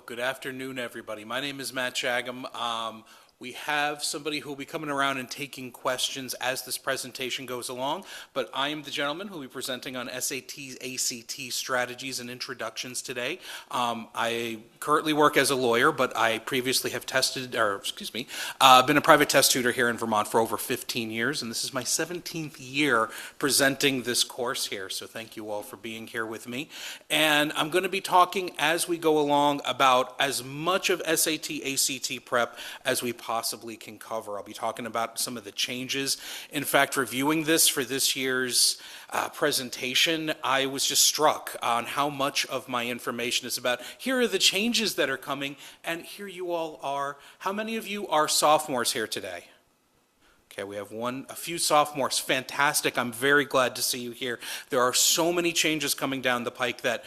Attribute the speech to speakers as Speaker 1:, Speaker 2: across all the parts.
Speaker 1: Good afternoon, everybody. My name is Matt Shagam. We have somebody who will be coming around and taking questions as this presentation goes along, but I am the gentleman who will be presenting on SAT, ACT strategies and introductions today. I currently work as a lawyer, but I previously have been a private test tutor here in Vermont for over 15 years, and this is my 17th year presenting this course here, so thank you all for being here with me. And I'm going to be talking as we go along about as much of SAT, ACT prep as we possibly can cover. I'll be talking about some of the changes. In fact, reviewing this for this year's presentation, I was just struck on how much of my information is about, here are the changes that are coming, and here you all are. How many of you are sophomores here today? Okay, we have a few sophomores. Fantastic. I'm very glad to see you here. There are so many changes coming down the pike that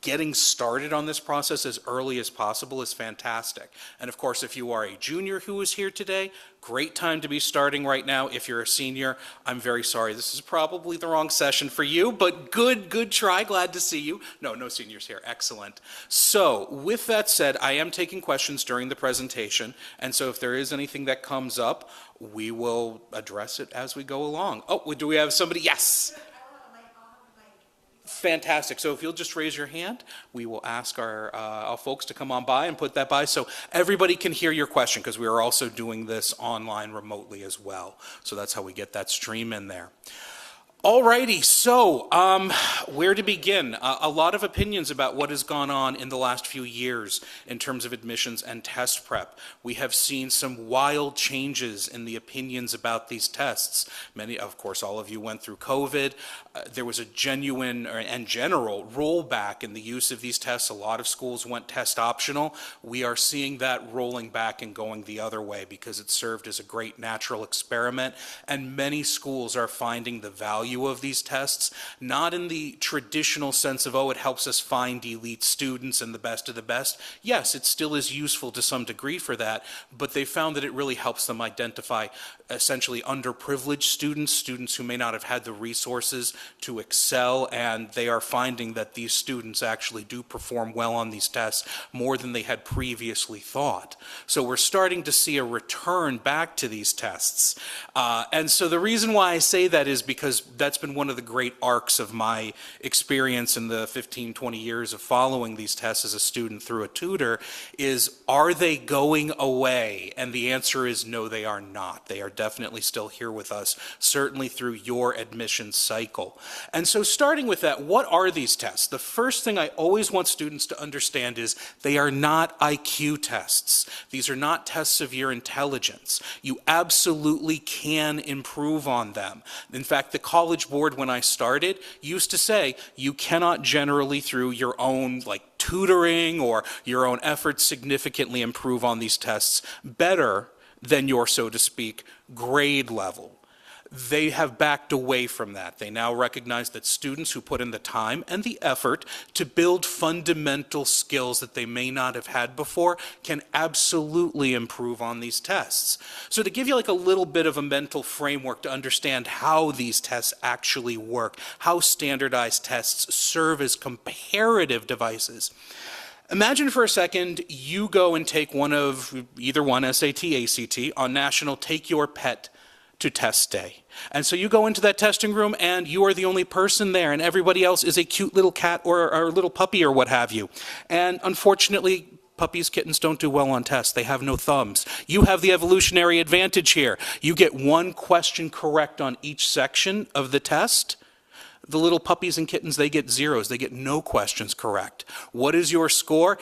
Speaker 1: getting started on this process as early as possible is fantastic. And of course, if you are a junior who is here today, great time to be starting right now. If you're a senior, I'm very sorry. This is probably the wrong session for you, but good try. Glad to see you. No seniors here. Excellent. So with that said, I am taking questions during the presentation. And so if there is anything that comes up, we will address it as we go along. Oh, do we have somebody? Yes. Fantastic. So if you'll just raise your hand, we will ask our folks to come on by and put that by so everybody can hear your question, because we are also doing this online remotely as well. So that's how we get that stream in there. Alrighty, so where to begin? A lot of opinions about what has gone on in the last few years in terms of admissions and test prep. We have seen some wild changes in the opinions about these tests. Many, of course, all of you went through COVID. There was a genuine and general rollback in the use of these tests. A lot of schools went test optional. We are seeing that rolling back and going the other way because it served as a great natural experiment, and many schools are finding the value of these tests, not in the traditional sense of, oh, it helps us find elite students and the best of the best. Yes, it still is useful to some degree for that, but they found that it really helps them identify essentially underprivileged students who may not have had the resources to excel, and they are finding that these students actually do perform well on these tests more than they had previously thought. So we're starting to see a return back to these tests. And so the reason why I say that is because that's been one of the great arcs of my experience in the 15, 20 years of following these tests as a student through a tutor is, are they going away? And the answer is no, they are not. They are definitely still here with us, certainly through your admission cycle. And so starting with that, what are these tests? The first thing I always want students to understand is they are not IQ tests. These are not tests of your intelligence. You absolutely can improve on them. In fact, the college board, when I started, used to say you cannot generally through your own tutoring or your own efforts significantly improve on these tests better than your, so to speak, grade level. They have backed away from that. They now recognize that students who put in the time and the effort to build fundamental skills that they may not have had before can absolutely improve on these tests. So to give you a little bit of a mental framework to understand how these tests actually work, how standardized tests serve as comparative devices. Imagine for a second you go and take either one, SAT, ACT, on National Take Your Pet to Test Day. And so you go into that testing room and you are the only person there, and everybody else is a cute little cat or a little puppy or what have you. And unfortunately, puppies, kittens don't do well on tests. They have no thumbs. You have the evolutionary advantage here. You get one question correct on each section of the test. The little puppies and kittens, they get zeros. They get no questions correct. What is your score?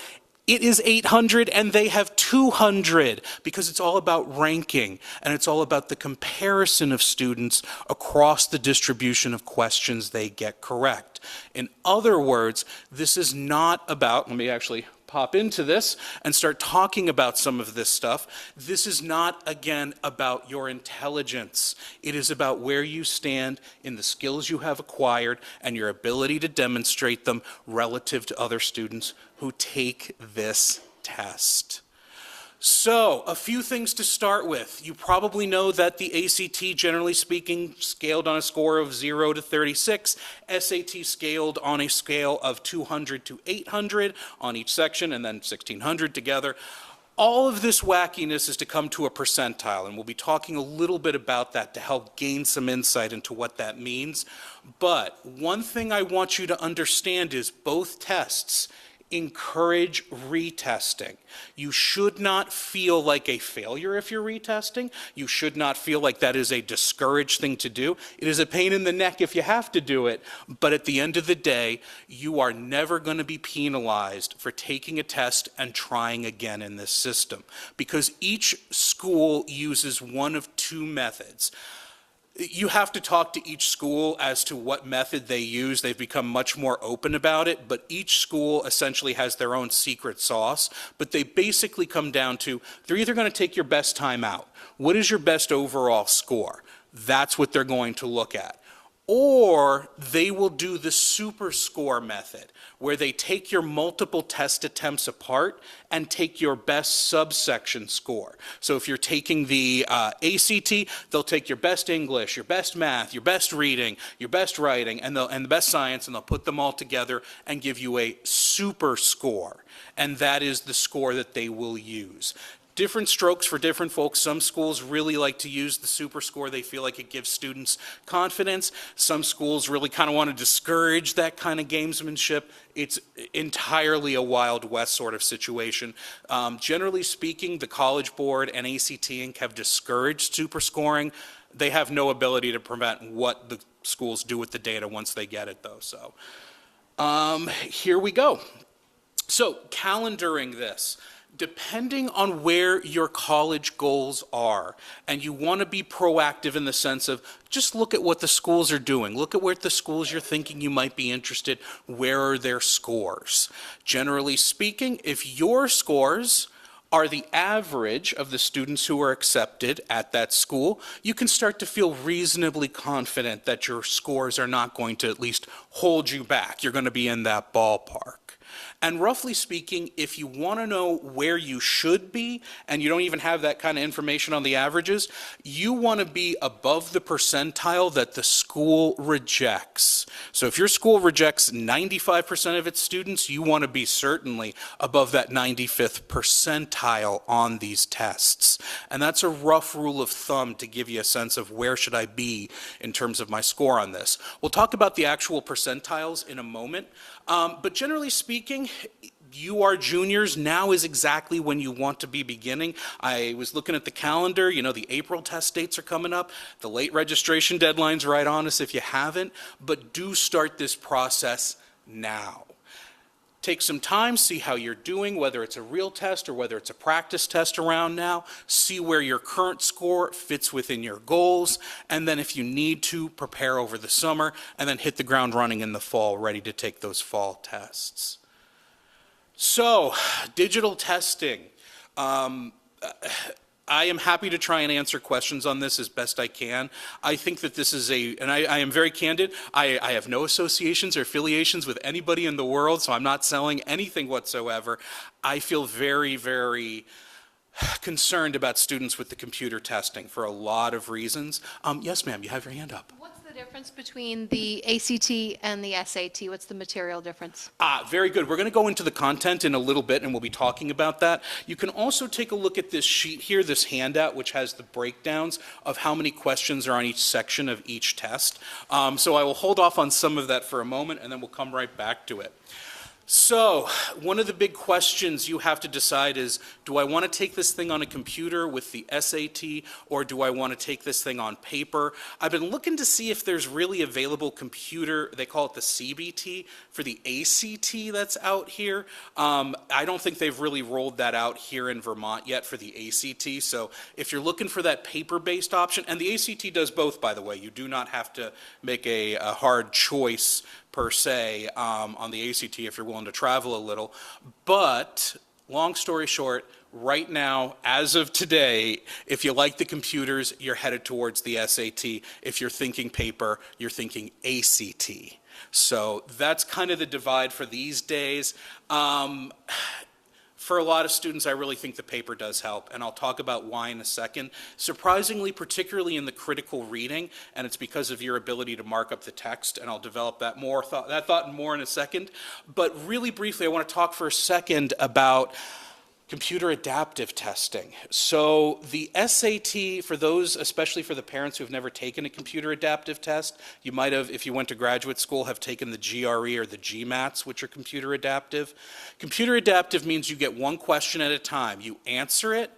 Speaker 1: It is 800 and they have 200, because it's all about ranking and it's all about the comparison of students across the distribution of questions they get correct. In other words, this is not about, let me actually pop into this and start talking about some of this stuff. This is not, again, about your intelligence. It is about where you stand in the skills you have acquired and your ability to demonstrate them relative to other students who take this test. So, a few things to start with. You probably know that the ACT, generally speaking, scaled on a score of 0 to 36, SAT scaled on a scale of 200 to 800 on each section, and then 1600 together. All of this wackiness is to come to a percentile, and we'll be talking a little bit about that to help gain some insight into what that means. But one thing I want you to understand is both tests encourage retesting. You should not feel like a failure if you're retesting. You should not feel like that is a discouraged thing to do. It is a pain in the neck if you have to do it, but at the end of the day, you are never going to be penalized for taking a test and trying again in this system, because each school uses one of two methods. You have to talk to each school as to what method they use. They've become much more open about it, but each school essentially has their own secret sauce. But they basically come down to, they're either going to take your best time out. What is your best overall score? That's what they're going to look at. Or they will do the super score method, where they take your multiple test attempts apart and take your best subsection score. So if you're taking the ACT, they'll take your best English, your best math, your best reading, your best writing, and the best science, and they'll put them all together and give you a super score. And that is the score that they will use. Different strokes for different folks. Some schools really like to use the super score. They feel like it gives students confidence. Some schools really kind of want to discourage that kind of gamesmanship. It's entirely a Wild West sort of situation. Generally speaking, the College Board and ACT Inc. have discouraged super scoring. They have no ability to prevent what the schools do with the data once they get it, though. So here we go. So calendaring this. Depending on where your college goals are, and you want to be proactive in the sense of just look at what the schools are doing. Look at where the schools you're thinking you might be interested, where are their scores? Generally speaking, if your scores are the average of the students who are accepted at that school, you can start to feel reasonably confident that your scores are not going to at least hold you back. You're going to be in that ballpark. And roughly speaking, if you want to know where you should be, and you don't even have that kind of information on the averages, you want to be above the percentile that the school rejects. So if your school rejects 95% of its students, you want to be certainly above that 95th percentile on these tests. And that's a rough rule of thumb to give you a sense of where should I be in terms of my score on this. We'll talk about the actual percentiles in a moment. But generally speaking, you are juniors. Now is exactly when you want to be beginning. I was looking at the calendar. You know, the April test dates are coming up. The late registration deadline's right on us if you haven't. But do start this process now. Take some time, see how you're doing, whether it's a real test or whether it's a practice test around now. See where your current score fits within your goals, and then if you need to, prepare over the summer, and then hit the ground running in the fall, ready to take those fall tests. So, digital testing. I am happy to try and answer questions on this as best I can. I think that this is and I am very candid, I have no associations or affiliations with anybody in the world, so I'm not selling anything whatsoever. I feel very, very concerned about students with the computer testing for a lot of reasons. Yes, ma'am, you have your hand up.
Speaker 2: What's the difference between the ACT and the SAT? What's the material difference?
Speaker 1: Very good. We're going to go into the content in a little bit, and we'll be talking about that. You can also take a look at this sheet here, this handout, which has the breakdowns of how many questions are on each section of each test. So I will hold off on some of that for a moment, and then we'll come right back to it. So, one of the big questions you have to decide is, do I want to take this thing on a computer with the SAT, or do I want to take this thing on paper? I've been looking to see if there's really available computer, they call it the CBT, for the ACT that's out here. I don't think they've really rolled that out here in Vermont yet for the ACT, so if you're looking for that paper-based option, and the ACT does both, by the way, you do not have to make a hard choice per se on the ACT if you're willing to travel a little. But long story short, right now, as of today, if you like the computers, you're headed towards the SAT. If you're thinking paper, you're thinking ACT. So that's kind of the divide for these days. For a lot of students, I really think the paper does help, and I'll talk about why in a second. Surprisingly, particularly in the critical reading, and it's because of your ability to mark up the text, and I'll develop that thought more in a second. But really briefly, I want to talk for a second about computer adaptive testing. So the SAT, for those, especially for the parents who have never taken a computer adaptive test, you might have, if you went to graduate school, have taken the GRE or the GMATs, which are computer adaptive. Computer adaptive means you get one question at a time. You answer it.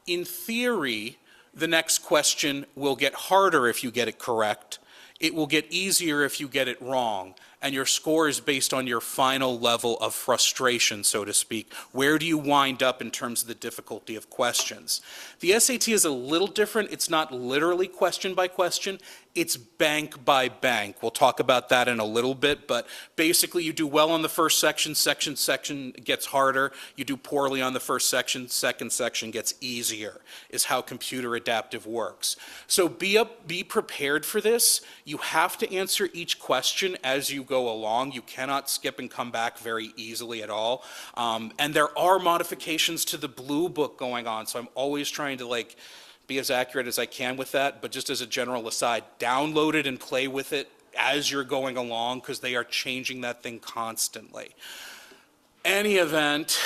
Speaker 1: In theory, the next question will get harder if you get it correct. It will get easier if you get it wrong. And your score is based on your final level of frustration, so to speak. Where do you wind up in terms of the difficulty of questions? The SAT is a little different. It's not literally question by question. It's bank by bank. We'll talk about that in a little bit, but basically you do well on the first section, section gets harder. You do poorly on the first section, second section gets easier, is how computer adaptive works. So be prepared for this. You have to answer each question as you go along. You cannot skip and come back very easily at all. And there are modifications to the Blue Book going on, so I'm always trying to be as accurate as I can with that, but just as a general aside, download it and play with it as you're going along because they are changing that thing constantly. Any event,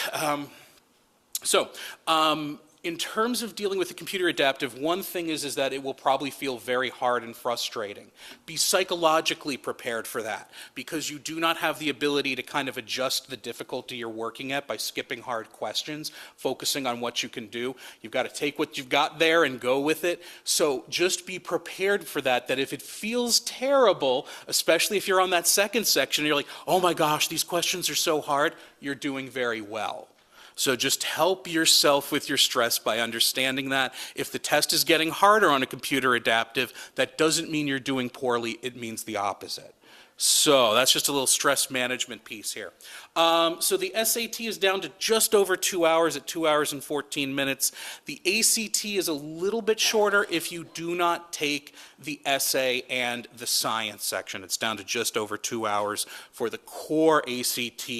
Speaker 1: in terms of dealing with the computer adaptive, one thing is that it will probably feel very hard and frustrating. Be psychologically prepared for that because you do not have the ability to kind of adjust the difficulty you're working at by skipping hard questions, focusing on what you can do. You've got to take what you've got there and go with it. So just be prepared for that if it feels terrible, especially if you're on that second section and you're like, oh my gosh, these questions are so hard, you're doing very well. So just help yourself with your stress by understanding that. If the test is getting harder on a computer adaptive, that doesn't mean you're doing poorly, it means the opposite. So that's just a little stress management piece here. So the SAT is down to just over 2 hours at 2 hours and 14 minutes. The ACT is a little bit shorter if you do not take the essay and the science section. It's down to just over 2 hours for the core ACT.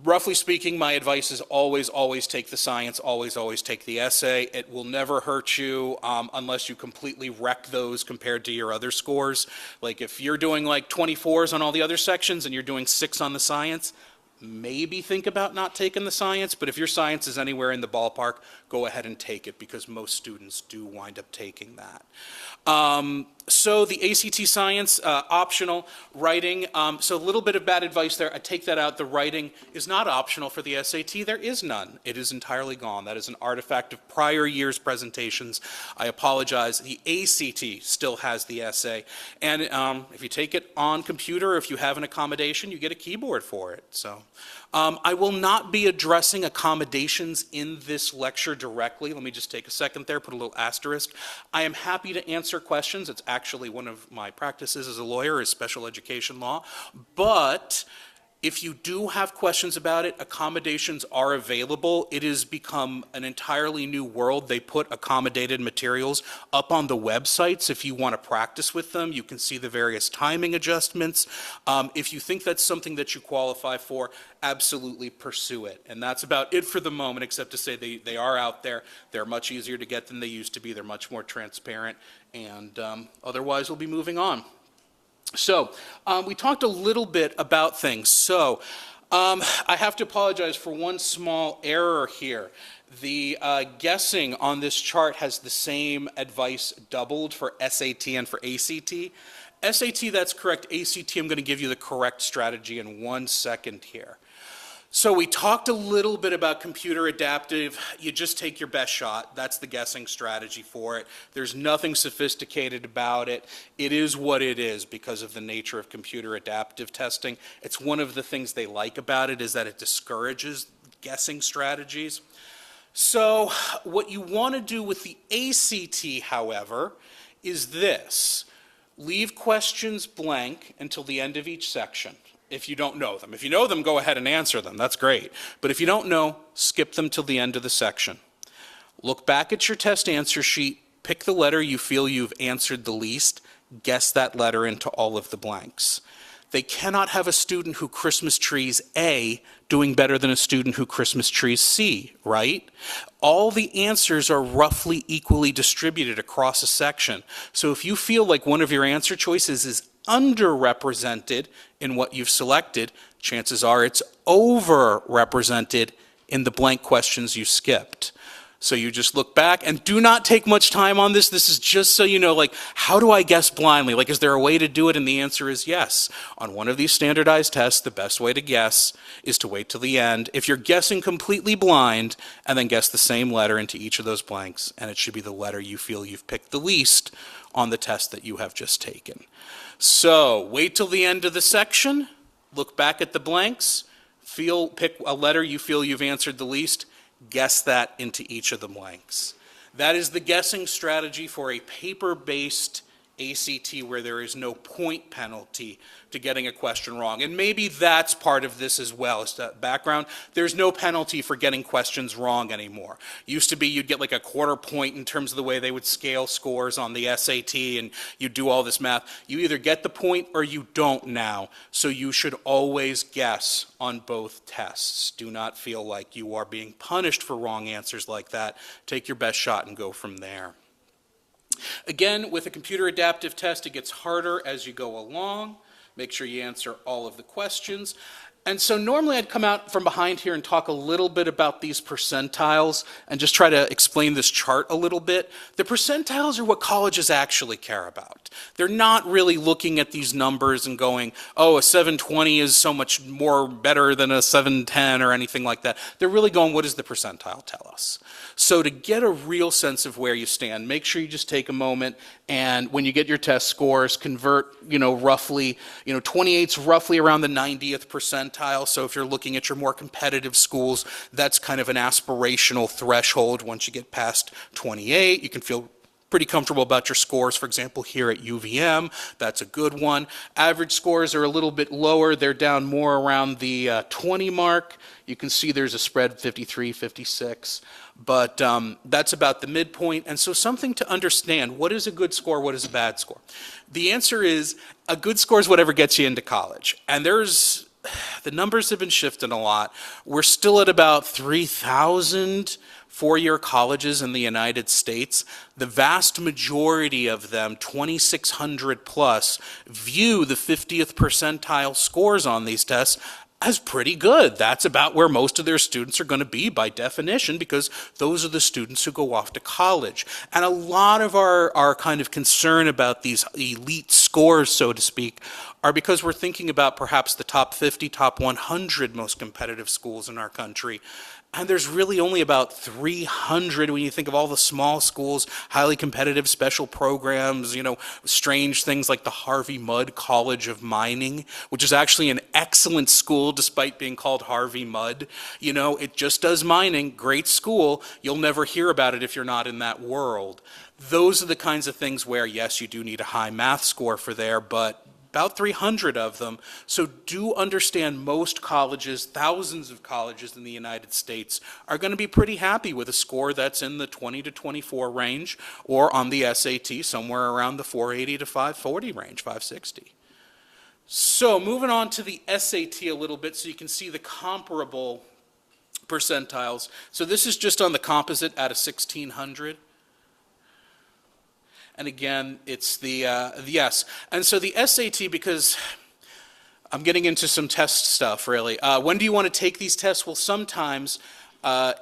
Speaker 1: Roughly speaking, my advice is always take the science, always take the essay. It will never hurt you unless you completely wreck those compared to your other scores. Like if you're doing 24s on all the other sections and you're doing 6 on the science, maybe think about not taking the science, but if your science is anywhere in the ballpark, go ahead and take it because most students do wind up taking that. So the ACT science, optional, writing, so a little bit of bad advice there. I take that out. The writing is not optional for the SAT. There is none. It is entirely gone. That is an artifact of prior year's presentations. I apologize. The ACT still has the essay. And if you take it on computer, if you have an accommodation, you get a keyboard for it. So I will not be addressing accommodations in this lecture directly. Let me just take a second there, put a little asterisk. I am happy to answer questions. It's actually one of my practices as a lawyer is special education law. But if you do have questions about it, accommodations are available. It has become an entirely new world. They put accommodated materials up on the websites. If you want to practice with them, you can see the various timing adjustments. If you think that's something that you qualify for, absolutely pursue it. And that's about it for the moment, except to say they are out there. They're much easier to get than they used to be. They're much more transparent. And otherwise, we'll be moving on. So we talked a little bit about things. So I have to apologize for one small error here. The guessing on this chart has the same advice doubled for SAT and for ACT. SAT, that's correct. ACT, I'm going to give you the correct strategy in 1 second here. So we talked a little bit about computer adaptive. You just take your best shot. That's the guessing strategy for it. There's nothing sophisticated about it. It is what it is because of the nature of computer adaptive testing. It's one of the things they like about it is that it discourages guessing strategies. So what you want to do with the ACT, however, is this. Leave questions blank until the end of each section. If you don't know them. If you know them, go ahead and answer them. That's great. But if you don't know, skip them till the end of the section. Look back at your test answer sheet, pick the letter you feel you've answered the least, guess that letter into all of the blanks. They cannot have a student who Christmas trees A doing better than a student who Christmas trees C, right? All the answers are roughly equally distributed across a section. So if you feel like one of your answer choices is underrepresented in what you've selected, chances are it's overrepresented in the blank questions you skipped. So you just look back and do not take much time on this. This is just so you know, like, how do I guess blindly? Like, is there a way to do it? And the answer is yes. On one of these standardized tests, the best way to guess is to wait till the end. If you're guessing completely blind, and then guess the same letter into each of those blanks, and it should be the letter you feel you've picked the least on the test that you have just taken. So wait till the end of the section, look back at the blanks, pick a letter you feel you've answered the least, guess that into each of the blanks. That is the guessing strategy for a paper-based ACT where there is no point penalty to getting a question wrong. And maybe that's part of this as well. As the background, there's no penalty for getting questions wrong anymore. Used to be you'd get like a quarter point in terms of the way they would scale scores on the SAT and you do all this math. You either get the point or you don't now. So you should always guess on both tests. Do not feel like you are being punished for wrong answers like that. Take your best shot and go from there. Again, with a computer adaptive test, it gets harder as you go along. Make sure you answer all of the questions. And so normally I'd come out from behind here and talk a little bit about these percentiles and just try to explain this chart a little bit. The percentiles are what colleges actually care about. They're not really looking at these numbers and going, oh, a 720 is so much more better than a 710 or anything like that. They're really going, what does the percentile tell us? So to get a real sense of where you stand, make sure you just take a moment and when you get your test scores, convert, roughly, 28's roughly around the 90th percentile. So if you're looking at your more competitive schools, that's kind of an aspirational threshold. Once you get past 28, you can feel pretty comfortable about your scores. For example, here at UVM, that's a good one. Average scores are a little bit lower. They're down more around the 20 mark. You can see there's a spread 53, 56. But that's about the midpoint. And so something to understand, what is a good score, what is a bad score? The answer is a good score is whatever gets you into college. And the numbers have been shifting a lot. We're still at about 3,000 four-year colleges in the United States. The vast majority of them, 2,600 plus, view the 50th percentile scores on these tests as pretty good. That's about where most of their students are going to be by definition, because those are the students who go off to college. And a lot of our kind of concern about these elite scores, so to speak, are because we're thinking about perhaps the top 50, top 100 most competitive schools in our country. And there's really only about 300 when you think of all the small schools, highly competitive special programs, strange things like the Harvey Mudd College of Mining, which is actually an excellent school despite being called Harvey Mudd. It just does mining, great school. You'll never hear about it if you're not in that world. Those are the kinds of things where, yes, you do need a high math score for there, but about 300 of them. So do understand most colleges, thousands of colleges in the United States, are going to be pretty happy with a score that's in the 20 to 24 range, or on the SAT, somewhere around the 480 to 540 range, 560. So moving on to the SAT a little bit so you can see the comparable percentiles. So this is just on the composite out of 1,600. And again, it's the yes. And so the SAT, because I'm getting into some test stuff, really. When do you want to take these tests? Well, sometimes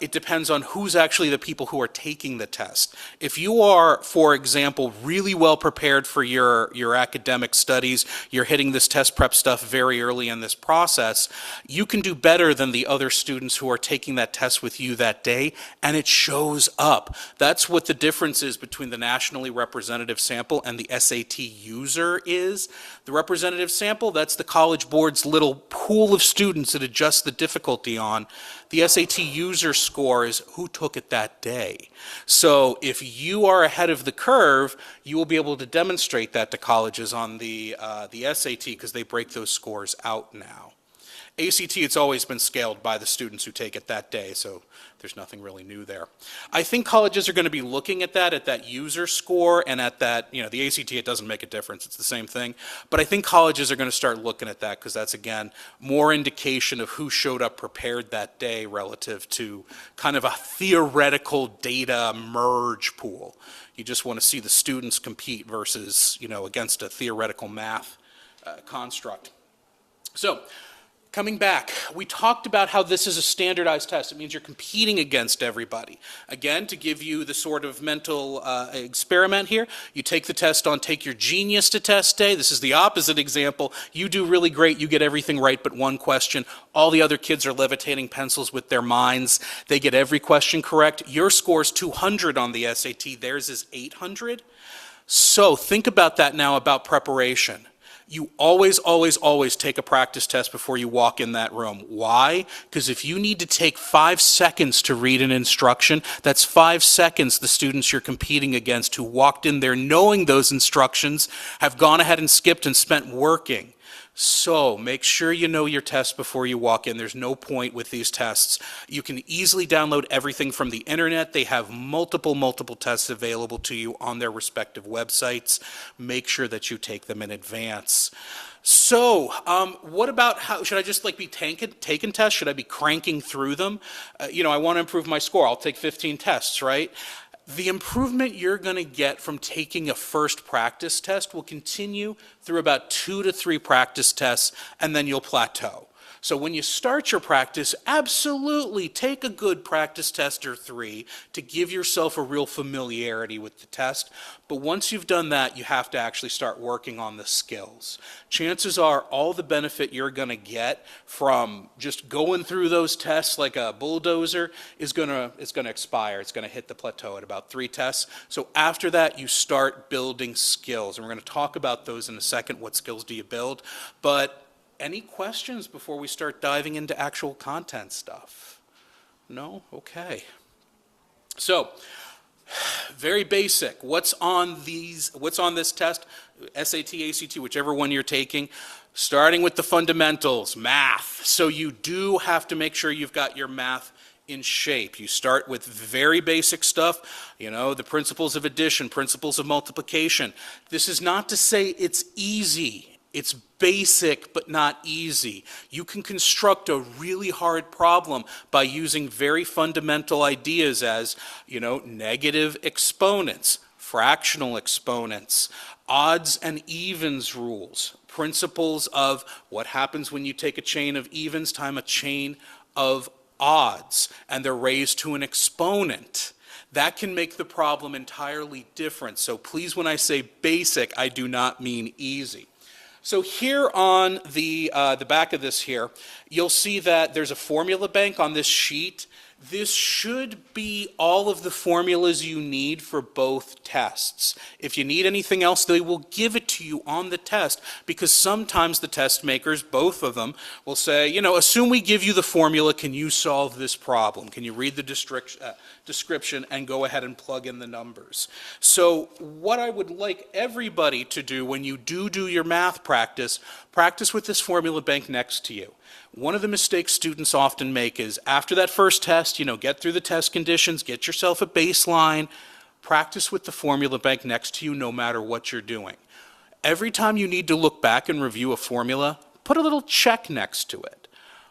Speaker 1: it depends on who's actually the people who are taking the test. If you are, for example, really well prepared for your academic studies, you're hitting this test prep stuff very early in this process, you can do better than the other students who are taking that test with you that day, and it shows up. That's what the difference is between the nationally representative sample and the SAT user is. The representative sample, that's the College Board's little pool of students that adjust the difficulty on. The SAT user score is who took it that day. So if you are ahead of the curve, you will be able to demonstrate that to colleges on the SAT, because they break those scores out now. ACT, it's always been scaled by the students who take it that day, so there's nothing really new there. I think colleges are going to be looking at that user score, and at that, the ACT, it doesn't make a difference, it's the same thing. But I think colleges are going to start looking at that because that's, again, more indication of who showed up prepared that day relative to kind of a theoretical data merge pool. You just want to see the students compete versus, against a theoretical math construct. So, coming back, we talked about how this is a standardized test. It means you're competing against everybody. Again, to give you the sort of mental experiment here, you take the test on Take Your Genius to Test Day. This is the opposite example. You do really great. You get everything right but one question. All the other kids are levitating pencils with their minds. They get every question correct. Your score's 200 on the SAT. Theirs is 800. So think about that now about preparation. You always, always, always take a practice test before you walk in that room. Why? Because if you need to take 5 seconds to read an instruction, that's 5 seconds the students you're competing against who walked in there knowing those instructions have gone ahead and skipped and spent working. So make sure you know your test before you walk in. There's no point with these tests. You can easily download everything from the internet. They have multiple tests available to you on their respective websites. Make sure that you take them in advance. So, what about how, should I just be taking tests? Should I be cranking through them? I want to improve my score. I'll take 15 tests, right? The improvement you're going to get from taking a first practice test will continue through about 2 to 3 practice tests, and then you'll plateau. So when you start your practice, absolutely take a good practice test or 3 to give yourself a real familiarity with the test. But once you've done that, you have to actually start working on the skills. Chances are all the benefit you're going to get from just going through those tests like a bulldozer is going to expire. It's going to hit the plateau at about 3 tests. So after that, you start building skills. And we're going to talk about those in a second. What skills do you build? But any questions before we start diving into actual content stuff? No? Okay. So, very basic. What's on this test? SAT, ACT, whichever one you're taking. Starting with the fundamentals, math. So you do have to make sure you've got your math in shape. You start with very basic stuff, the principles of addition, principles of multiplication. This is not to say it's easy. It's basic, but not easy. You can construct a really hard problem by using very fundamental ideas as, negative exponents, fractional exponents, odds and evens rules, principles of what happens when you take a chain of evens times a chain of odds, and they're raised to an exponent. That can make the problem entirely different. So please, when I say basic, I do not mean easy. So here on the back of this here, you'll see that there's a formula bank on this sheet. This should be all of the formulas you need for both tests. If you need anything else, they will give it to you on the test, because sometimes the test makers, both of them, will say, assume we give you the formula, can you solve this problem? Can you read the description and go ahead and plug in the numbers? So what I would like everybody to do when you do your math practice with this formula bank next to you. One of the mistakes students often make is after that first test, get through the test conditions, get yourself a baseline, practice with the formula bank next to you no matter what you're doing. Every time you need to look back and review a formula, put a little check next to it.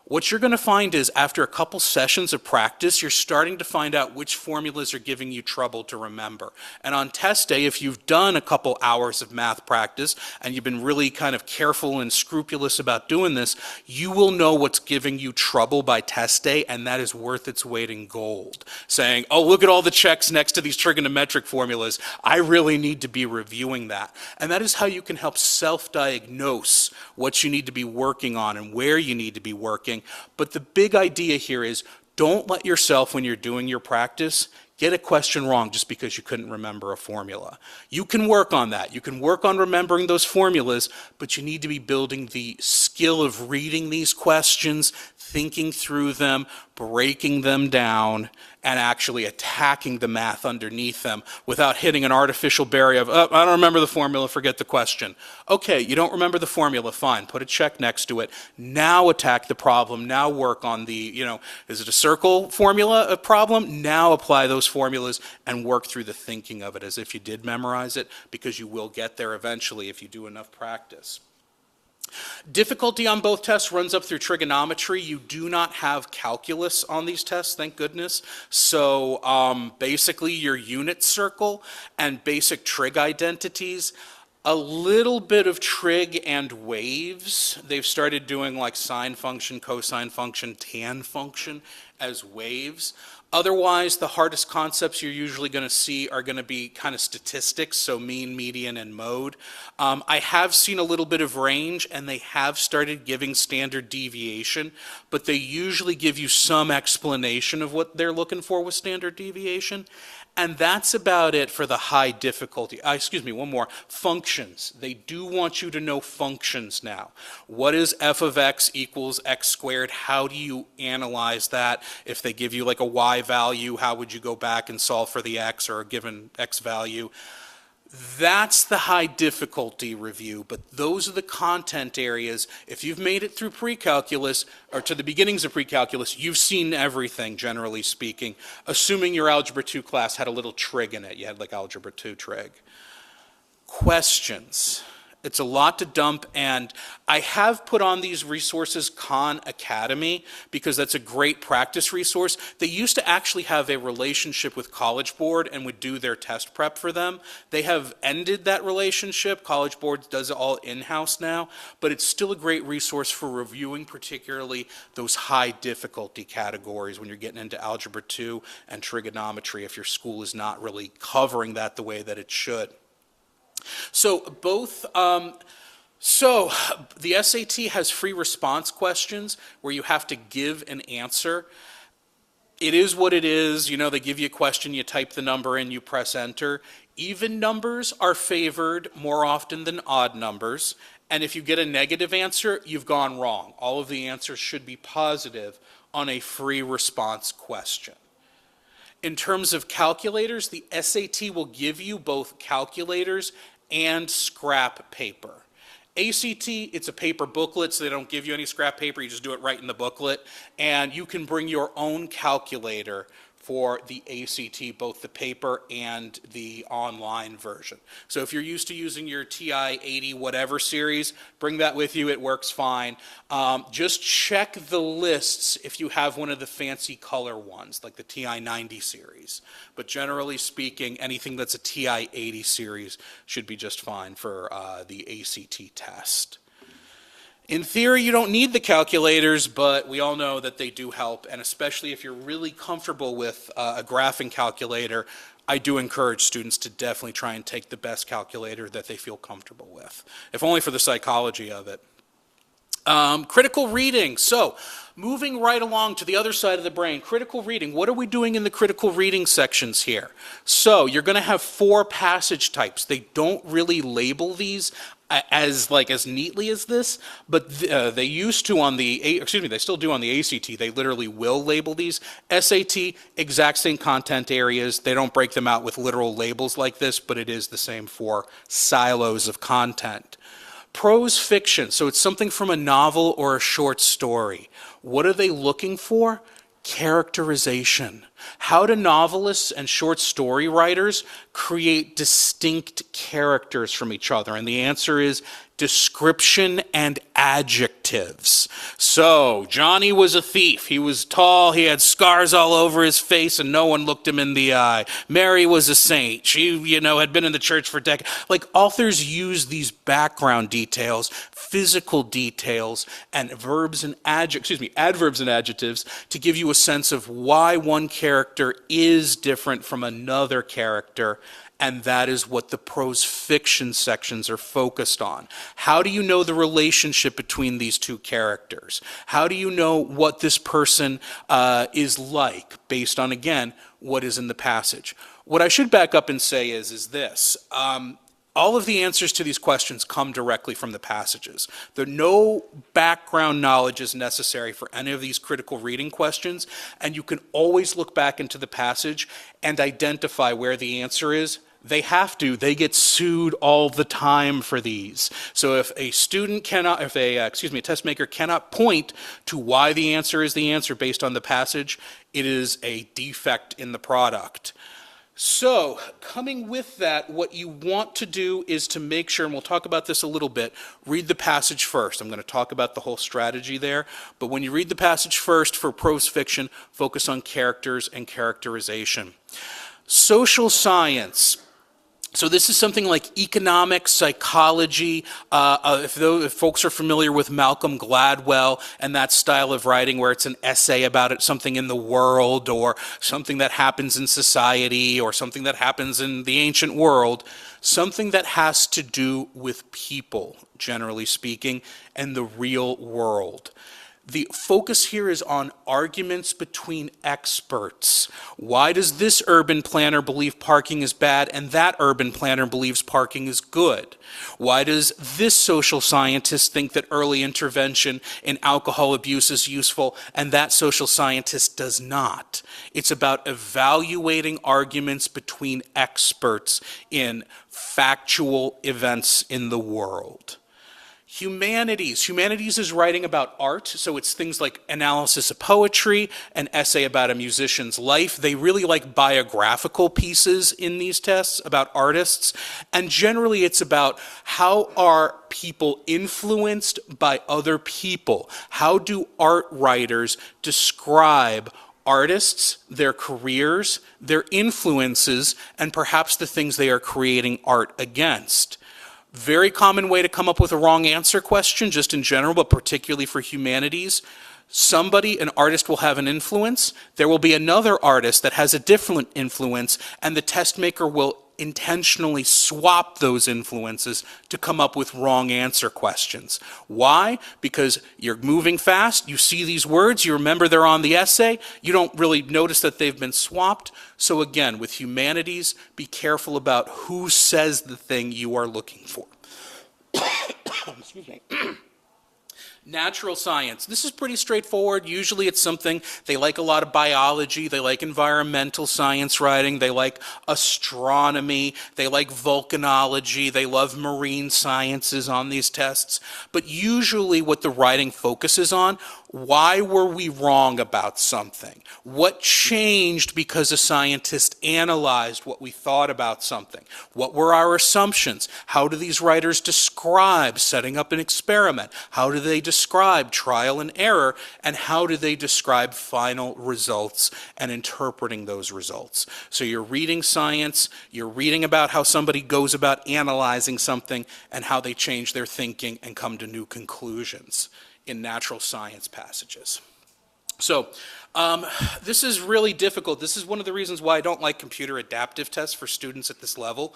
Speaker 1: What you're going to find is after a couple sessions of practice, you're starting to find out which formulas are giving you trouble to remember. And on test day, if you've done a couple hours of math practice and you've been really kind of careful and scrupulous about doing this, you will know what's giving you trouble by test day, and that is worth its weight in gold. Saying, oh, look at all the checks next to these trigonometric formulas. I really need to be reviewing that. And that is how you can help self-diagnose what you need to be working on and where you need to be working. But the big idea here is don't let yourself, when you're doing your practice, get a question wrong just because you couldn't remember a formula. You can work on that. You can work on remembering those formulas, but you need to be building the skill of reading these questions, thinking through them, breaking them down, and actually attacking the math underneath them without hitting an artificial barrier of, oh, I don't remember the formula, forget the question. Okay, you don't remember the formula, fine, put a check next to it. Now attack the problem, now work on the, is it a circle formula, a problem? Now apply those formulas and work through the thinking of it as if you did memorize it, because you will get there eventually if you do enough practice. Difficulty on both tests runs up through trigonometry. You do not have calculus on these tests, thank goodness. So basically your unit circle and basic trig identities, a little bit of trig and waves. They've started doing like sine function, cosine function, tan function as waves. Otherwise, the hardest concepts you're usually going to see are going to be kind of statistics, so mean, median, and mode. I have seen a little bit of range, and they have started giving standard deviation, but they usually give you some explanation of what they're looking for with standard deviation. And that's about it for the high difficulty. One more. Functions. They do want you to know functions now. What is f of x equals x squared? How do you analyze that? If they give you like a y value, how would you go back and solve for the x or a given x value? That's the high difficulty review, but those are the content areas. If you've made it through pre-calculus, or to the beginnings of pre-calculus, you've seen everything, generally speaking, assuming your Algebra 2 class had a little trig in it. You had like Algebra 2 trig. Questions. It's a lot to dump, and I have put on these resources, Khan Academy, because that's a great practice resource. They used to actually have a relationship with College Board and would do their test prep for them. They have ended that relationship. College Board does it all in-house now, but it's still a great resource for reviewing particularly those high difficulty categories when you're getting into Algebra 2 and trigonometry if your school is not really covering that the way that it should. So the SAT has free response questions where you have to give an answer. It is what it is. They give you a question, you type the number in, you press enter. Even numbers are favored more often than odd numbers. And if you get a negative answer, you've gone wrong. All of the answers should be positive on a free response question. In terms of calculators, the SAT will give you both calculators and scrap paper. ACT, it's a paper booklet, so they don't give you any scrap paper. You just do it right in the booklet. And you can bring your own calculator for the ACT, both the paper and the online version. So if you're used to using your TI 80 whatever series, bring that with you, it works fine. Just check the lists if you have one of the fancy color ones, like the TI 90 series. But generally speaking, anything that's a TI 80 series should be just fine for the ACT test. In theory, you don't need the calculators, but we all know that they do help, and especially if you're really comfortable with a graphing calculator, I do encourage students to definitely try and take the best calculator that they feel comfortable with, if only for the psychology of it. Critical reading. So, moving right along to the other side of the brain, critical reading. What are we doing in the critical reading sections here? So, you're going to have 4 passage types. They don't really label these as neatly as this, but they used to on the, they still do on the ACT. They literally will label these. SAT, exact same content areas. They don't break them out with literal labels like this, but it is the same for silos of content. Prose fiction, so it's something from a novel or a short story. What are they looking for? Characterization. How do novelists and short story writers create distinct characters from each other? And the answer is description and adjectives. So, Johnny was a thief. He was tall, he had scars all over his face, and no one looked him in the eye. Mary was a saint. She, had been in the church for decades. Like, authors use these background details, physical details and adverbs and adjectives to give you a sense of why one character is different from another character. And that is what the prose fiction sections are focused on. How do you know the relationship between these two characters? How do you know what this person is like based on, again, what is in the passage? What I should back up and say is this. All of the answers to these questions come directly from the passages. No background knowledge is necessary for any of these critical reading questions, and you can always look back into the passage and identify where the answer is. They have to. They get sued all the time for these. So if a student cannot, if a test maker cannot point to why the answer is the answer based on the passage, it is a defect in the product. So, coming with that, what you want to do is to make sure, and we'll talk about this a little bit, read the passage first. I'm going to talk about the whole strategy there, but when you read the passage first for prose fiction, focus on characters and characterization. Social science. So this is something like economics, psychology. If folks are familiar with Malcolm Gladwell and that style of writing where it's an essay about something in the world or something that happens in society or something that happens in the ancient world, something that has to do with people, generally speaking, and the real world. The focus here is on arguments between experts. Why does this urban planner believe parking is bad and that urban planner believes parking is good? Why does this social scientist think that early intervention in alcohol abuse is useful and that social scientist does not? It's about evaluating arguments between experts in factual events in the world. Humanities. Humanities is writing about art, so it's things like analysis of poetry, an essay about a musician's life. They really like biographical pieces in these tests about artists, and generally it's about how are people influenced by other people? How do art writers describe artists, their careers, their influences, and perhaps the things they are creating art against? Very common way to come up with a wrong answer question, just in general, but particularly for humanities. An artist will have an influence. There will be another artist that has a different influence, and the test maker will intentionally swap those influences to come up with wrong answer questions. Why? Because you're moving fast, you see these words, you remember they're on the essay, you don't really notice that they've been swapped. So again, with humanities, be careful about who says the thing you are looking for. Excuse me. Natural science. This is pretty straightforward. Usually it's something, they like a lot of biology, they like environmental science writing, they like astronomy, they like volcanology, they love marine sciences on these tests. But usually what the writing focuses on, why were we wrong about something? What changed because a scientist analyzed what we thought about something? What were our assumptions? How do these writers describe setting up an experiment? How do they describe trial and error? And how do they describe final results and interpreting those results? So you're reading science, you're reading about how somebody goes about analyzing something and how they change their thinking and come to new conclusions in natural science passages. So this is really difficult. This is one of the reasons why I don't like computer adaptive tests for students at this level.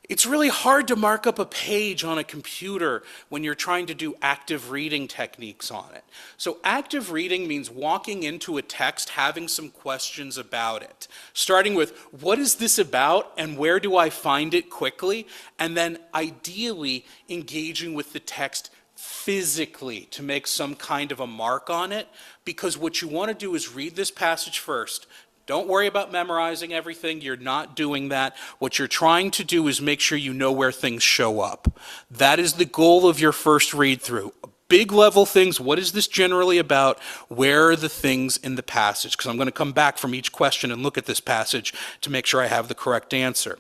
Speaker 1: It's really hard to mark up a page on a computer when you're trying to do active reading techniques on it. So active reading means walking into a text, having some questions about it, starting with what is this about and where do I find it quickly, and then ideally engaging with the text physically to make some kind of a mark on it, because what you want to do is read this passage first. Don't worry about memorizing everything. You're not doing that. What you're trying to do is make sure you know where things show up. That is the goal of your first read through. Big level things. What is this generally about? Where are the things in the passage? Because I'm going to come back from each question and look at this passage to make sure I have the correct answer.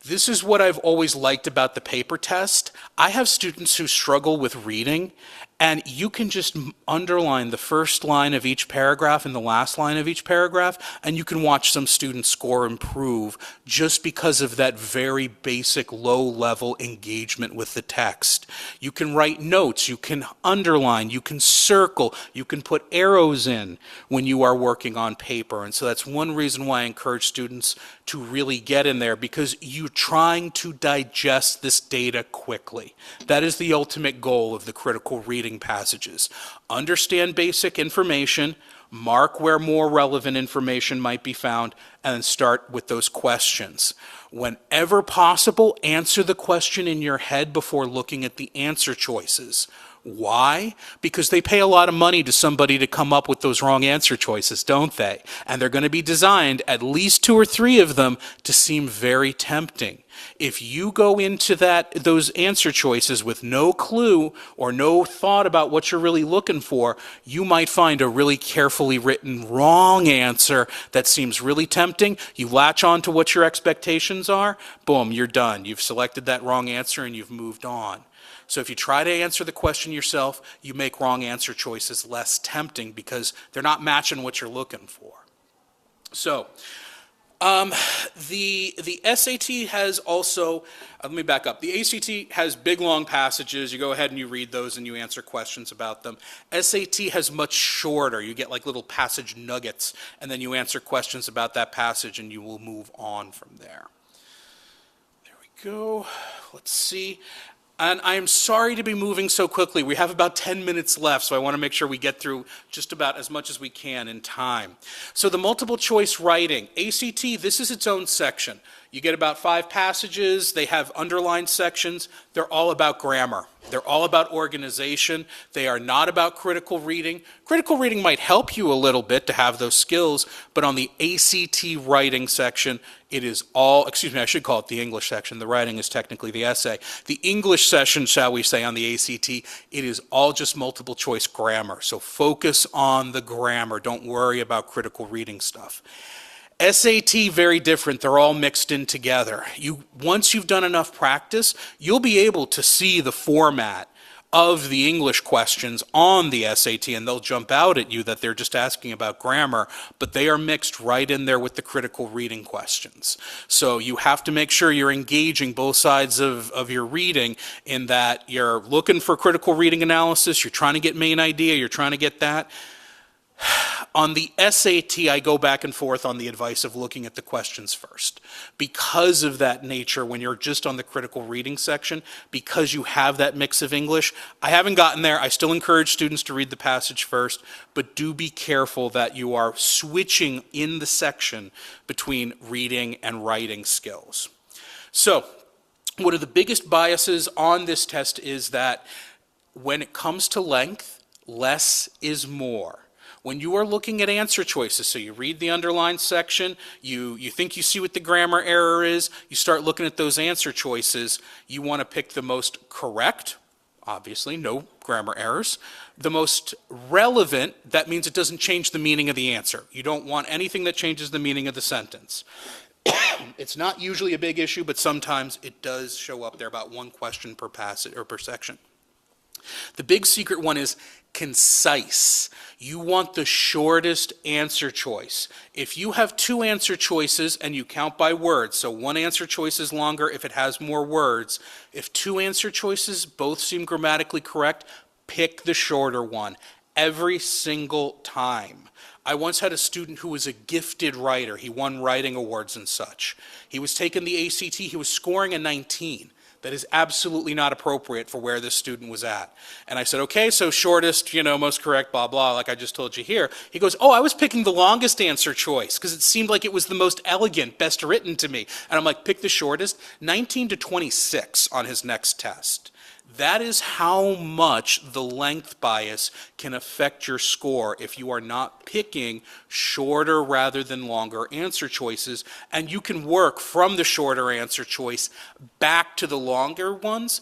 Speaker 1: This is what I've always liked about the paper test. I have students who struggle with reading, And you can just underline the first line of each paragraph and the last line of each paragraph, and you can watch some students' score improve just because of that very basic low-level engagement with the text. You can write notes, you can underline, you can circle, you can put arrows in when you are working on paper. And so that's one reason why I encourage students to really get in there, because you're trying to digest this data quickly. That is the ultimate goal of the critical reading passages. Understand basic information, mark where more relevant information might be found, and then start with those questions. Whenever possible, answer the question in your head before looking at the answer choices. Why? Because they pay a lot of money to somebody to come up with those wrong answer choices, don't they? And they're going to be designed, at least 2 or 3 of them, to seem very tempting. If you go into those answer choices with no clue or no thought about what you're really looking for, you might find a really carefully written wrong answer that seems really tempting. You latch on to what your expectations are, boom, you're done. You've selected that wrong answer and you've moved on. So if you try to answer the question yourself, you make wrong answer choices less tempting because they're not matching what you're looking for. So the SAT has also, let me back up. The ACT has big, long passages. You go ahead and you read those and you answer questions about them. SAT has much shorter. You get like little passage nuggets, and then you answer questions about that passage, and you will move on from there. There we go. Let's see. And I am sorry to be moving so quickly. We have about 10 minutes left, so I want to make sure we get through just about as much as we can in time. So the multiple choice writing, ACT, this is its own section. You get about 5 passages. They have underlined sections. They're all about grammar. They're all about organization. They are not about critical reading. Critical reading might help you a little bit to have those skills, but on the ACT writing section, it is all, excuse me, I should call it the English section. The writing is technically the essay. The English session, shall we say, on the ACT, it is all just multiple choice grammar. So focus on the grammar. Don't worry about critical reading stuff. SAT, very different. They're all mixed in together. Once you've done enough practice, you'll be able to see the format of the English questions on the SAT, and they'll jump out at you that they're just asking about grammar, but they are mixed right in there with the critical reading questions. So you have to make sure you're engaging both sides of your reading, in that you're looking for critical reading analysis, you're trying to get main idea, you're trying to get that. On the SAT, I go back and forth on the advice of looking at the questions first. Because of that nature, when you're just on the critical reading section, because you have that mix of English, I haven't gotten there. I still encourage students to read the passage first, but do be careful that you are switching in the section between reading and writing skills. So, one of the biggest biases on this test is that when it comes to length, less is more. When you are looking at answer choices, so you read the underlined section, you think you see what the grammar error is, you start looking at those answer choices, you want to pick the most correct, obviously, no grammar errors, the most relevant, that means it doesn't change the meaning of the answer. You don't want anything that changes the meaning of the sentence. It's not usually a big issue, but sometimes it does show up there, about 1 question per passage or per section. The big secret one is concise. You want the shortest answer choice. If you have 2 answer choices and you count by words, so 1 answer choice is longer if it has more words. If 2 answer choices both seem grammatically correct, pick the shorter one every single time. I once had a student who was a gifted writer. He won writing awards and such. He was taking the ACT. He was scoring a 19. That is absolutely not appropriate for where this student was at. And I said, okay, so shortest, most correct, blah, blah, like I just told you here. He goes, oh, I was picking the longest answer choice because it seemed like it was the most elegant, best written to me. And I'm like, pick the shortest, 19 to 26 on his next test. That is how much the length bias can affect your score if you are not picking shorter rather than longer answer choices, and you can work from the shorter answer choice back to the longer ones.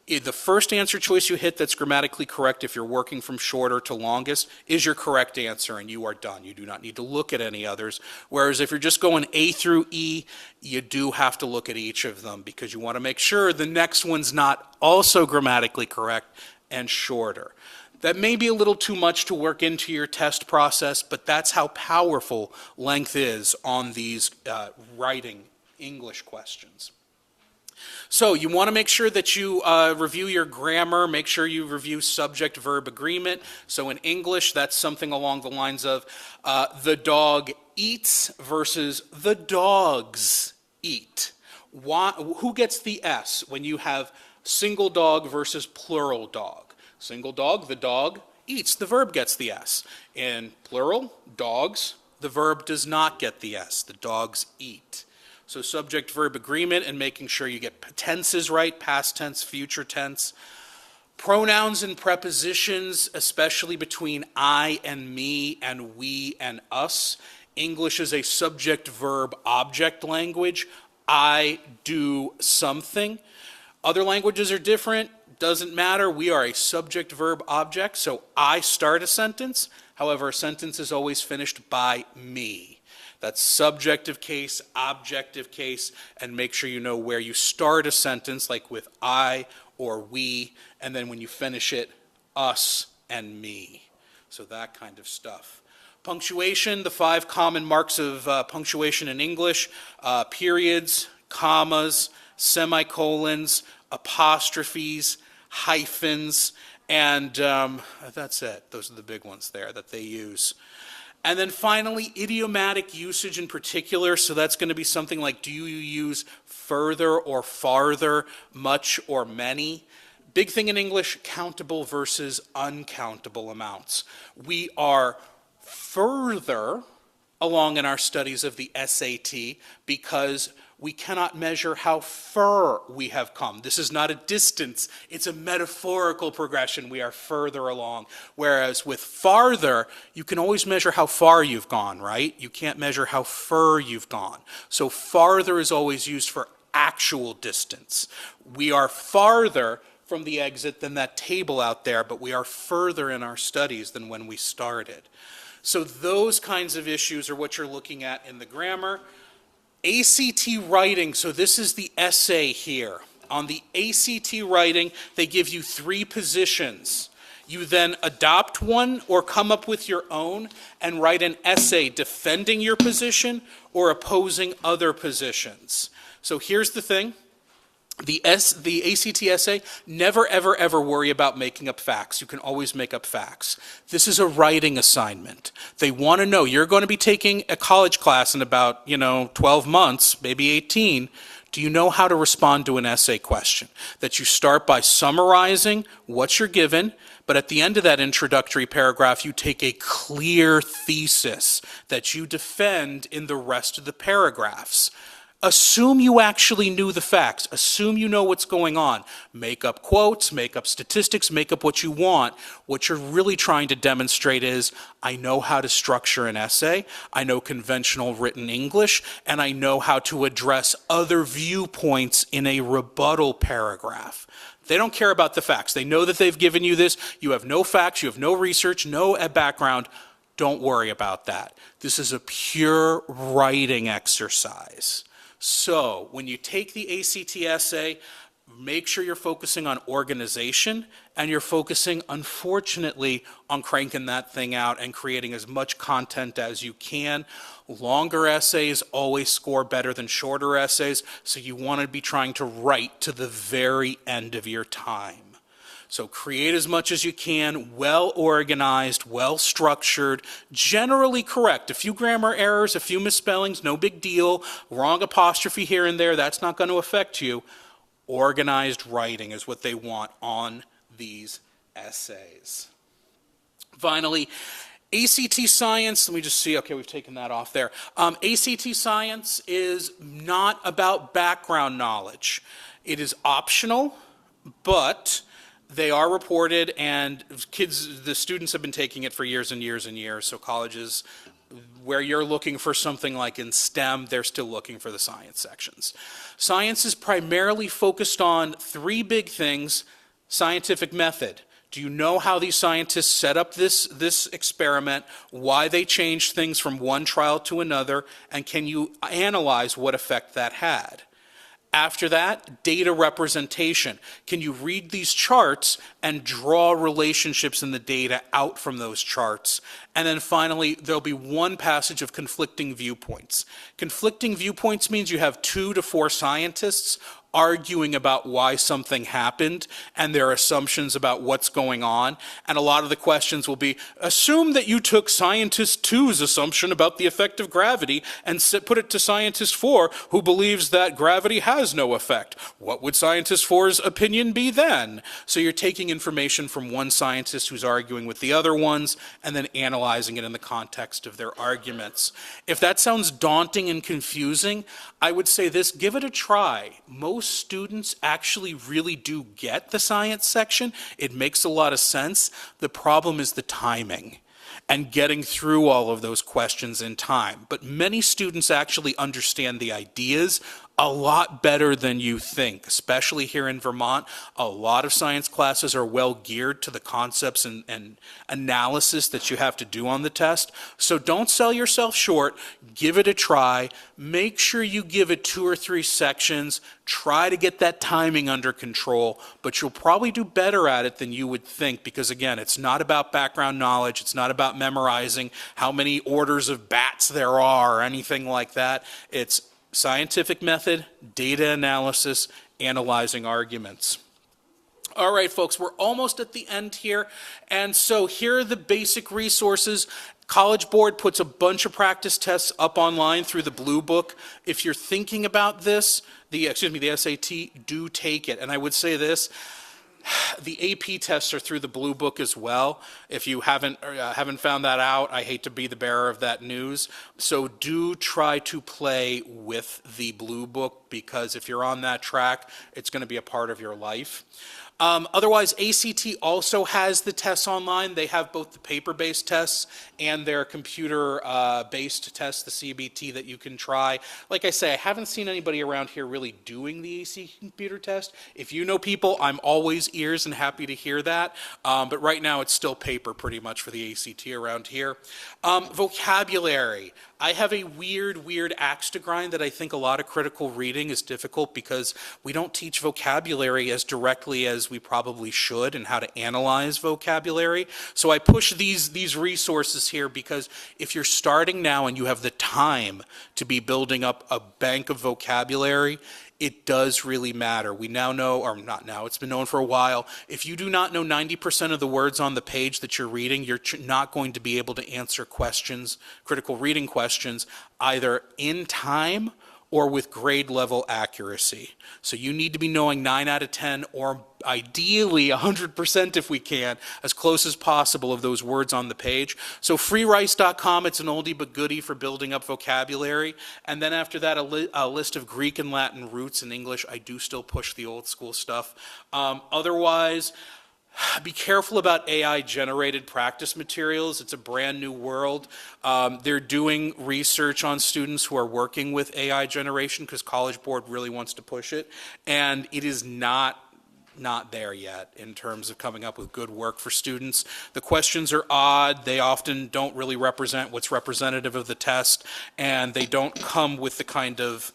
Speaker 1: The first answer choice you hit that's grammatically correct, if you're working from shorter to longest, is your correct answer, and you are done. You do not need to look at any others. Whereas if you're just going A through E, you do have to look at each of them because you want to make sure the next one's not also grammatically correct and shorter. That may be a little too much to work into your test process, but that's how powerful length is on these writing English questions. So you want to make sure that you review your grammar, make sure you review subject-verb agreement. So in English, that's something along the lines of the dog eats versus the dogs eat. Who gets the S when you have single dog versus plural dog? Single dog, the dog eats, the verb gets the S. In plural, dogs, the verb does not get the S, the dogs eat. So subject-verb agreement and making sure you get tenses right, past tense, future tense. Pronouns and prepositions, especially between I and me and we and us. English is a subject-verb-object language. I do something. Other languages are different. Doesn't matter. We are a subject-verb-object. So I start a sentence. However, a sentence is always finished by me. That's subjective case, objective case, and make sure you know where you start a sentence, like with I or we, and then when you finish it, us and me. So that kind of stuff. Punctuation, the 5 common marks of punctuation in English, periods, commas, semicolons, apostrophes, hyphens, and that's it. Those are the big ones there that they use. And then finally, idiomatic usage in particular. So that's going to be something like, do you use further or farther, much or many? Big thing in English, countable versus uncountable amounts. We are further along in our studies of the SAT because we cannot measure how far we have come. This is not a distance, it's a metaphorical progression. We are further along. Whereas with farther, you can always measure how far you've gone, right? You can't measure how far you've gone. So farther is always used for actual distance. We are farther from the exit than that table out there, but we are further in our studies than when we started. So those kinds of issues are what you're looking at in the grammar. ACT writing, so this is the essay here. On the ACT writing, they give you 3 positions. You then adopt one or come up with your own and write an essay defending your position or opposing other positions. So here's the thing. The ACT essay, never, ever, ever worry about making up facts. You can always make up facts. This is a writing assignment. They want to know, you're going to be taking a college class in about, 12 months, maybe 18. Do you know how to respond to an essay question? That you start by summarizing what you're given, but at the end of that introductory paragraph, you take a clear thesis that you defend in the rest of the paragraphs. Assume you actually knew the facts. Assume you know what's going on. Make up quotes, make up statistics, make up what you want. What you're really trying to demonstrate is, I know how to structure an essay, I know conventional written English, and I know how to address other viewpoints in a rebuttal paragraph. They don't care about the facts. They know that they've given you this. You have no facts, you have no research, no background. Don't worry about that. This is a pure writing exercise. So when you take the ACT essay, make sure you're focusing on organization and you're focusing, unfortunately, on cranking that thing out and creating as much content as you can. Longer essays always score better than shorter essays, so you want to be trying to write to the very end of your time. So create as much as you can, well organized, well structured, generally correct. A few grammar errors, a few misspellings, no big deal. Wrong apostrophe here and there, that's not going to affect you. Organized writing is what they want on these essays. Finally, ACT Science, let me just see, okay, we've taken that off there. ACT Science is not about background knowledge. It is optional, but they are reported, and the students have been taking it for years and years and years, so colleges where you're looking for something like in STEM, they're still looking for the science sections. Science is primarily focused on 3 big things. Scientific method. Do you know how these scientists set up this experiment, why they changed things from one trial to another, and can you analyze what effect that had? After that, data representation. Can you read these charts and draw relationships in the data out from those charts? And then finally, there'll be one passage of conflicting viewpoints. Conflicting viewpoints means you have 2 to 4 scientists arguing about why something happened and their assumptions about what's going on. And a lot of the questions will be, assume that you took scientist 2's assumption about the effect of gravity and put it to scientist 4 who believes that gravity has no effect. What would scientist 4's opinion be then? So you're taking information from one scientist who's arguing with the other ones and then analyzing it in the context of their arguments. If that sounds daunting and confusing, I would say this, give it a try. Most students actually really do get the science section. It makes a lot of sense. The problem is the timing and getting through all of those questions in time. But many students actually understand the ideas a lot better than you think, especially here in Vermont. A lot of science classes are well geared to the concepts and analysis that you have to do on the test. So don't sell yourself short. Give it a try. Make sure you give it 2 or 3 sections. Try to get that timing under control, but you'll probably do better at it than you would think because, again, it's not about background knowledge. It's not about memorizing how many orders of bats there are or anything like that. It's scientific method, data analysis, analyzing arguments. All right, folks, we're almost at the end here. And so here are the basic resources. College Board puts a bunch of practice tests up online through the Blue Book. If you're thinking about this, the SAT, do take it. And I would say this, the AP tests are through the Blue Book as well. If you haven't found that out, I hate to be the bearer of that news. So do try to play with the Blue Book because if you're on that track, it's going to be a part of your life. Otherwise, ACT also has the tests online. They have both the paper-based tests and their computer-based tests, the CBT, that you can try. Like I say, I haven't seen anybody around here really doing the ACT computer test. If you know people, I'm always ears and happy to hear that. But right now, it's still paper pretty much for the ACT around here. Vocabulary. I have a weird axe to grind that I think a lot of critical reading is difficult because we don't teach vocabulary as directly as we probably should and how to analyze vocabulary. So I push these resources here because if you're starting now and you have the time to be building up a bank of vocabulary, it does really matter. We now know, or not now, it's been known for a while, if you do not know 90% of the words on the page that you're reading, you're not going to be able to answer questions, critical reading questions, either in time or with grade level accuracy. So you need to be knowing 9 out of 10 or ideally 100% if we can, as close as possible of those words on the page. So freerice.com, it's an oldie but goodie for building up vocabulary. And then after that, a list of Greek and Latin roots in English. I do still push the old school stuff. Otherwise, be careful about AI-generated practice materials. It's a brand new world. They're doing research on students who are working with AI generation because College Board really wants to push it. And it is not there yet in terms of coming up with good work for students. The questions are odd. They often don't really represent what's representative of the test, and they don't come with the kind of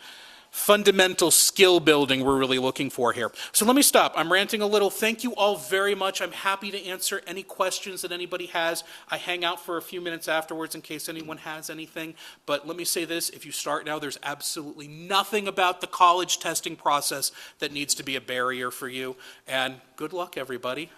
Speaker 1: fundamental skill building we're really looking for here. So let me stop. I'm ranting a little. Thank you all very much. I'm happy to answer any questions that anybody has. I hang out for a few minutes afterwards in case anyone has anything. But let me say this, if you start now, there's absolutely nothing about the college testing process that needs to be a barrier for you. And good luck, everybody.